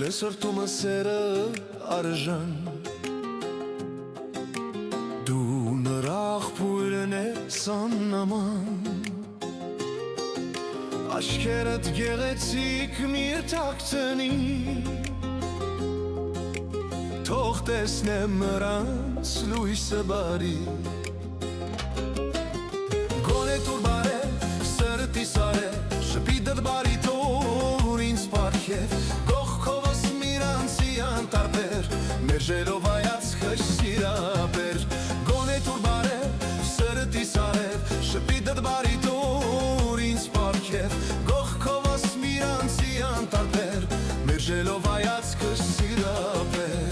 Թողել է սրտումը սերը արժան Դու նրա աղբույրն ես աննման Աչքերդ գեղեցիկ միր թաքցնի Թող տեսնեմ նրանց լույսը բարի Գոնե տուր բարև, սրտիս արև Շպիտդ բարի թող ինձ պարգև Կողքովս միրանցի անտարբեր Մերժելով հայացքս սիրաբեր Գոնե տուր բարև, սրտիս արև Շպիտդ բարի թող ինձ պարգև Կողքովս միրանցի անտարբեր Մերժելով հայացքս սիրաբեր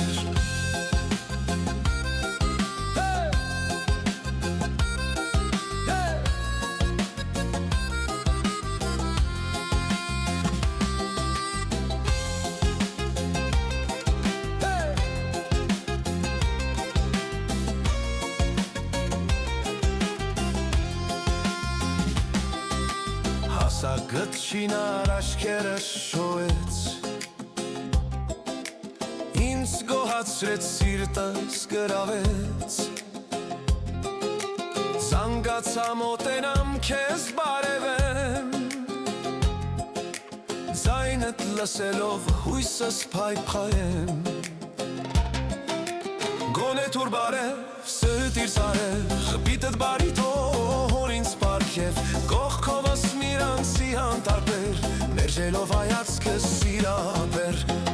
Հասակդ շինար աշկերս շոյեց Ինձ գոհացրեց սիրտս գրավեց Զանգացա մոտենամ քեզ բարևեմ Ձայնդ լսելով հույսս փայփայեմ Գոնե թուր բարև, սրտիր սարև Խպիտդ բարի թող ինձ պարգև Կողքովս միրանցի անտարբեր Մերժելով հայացքս սիրաբեր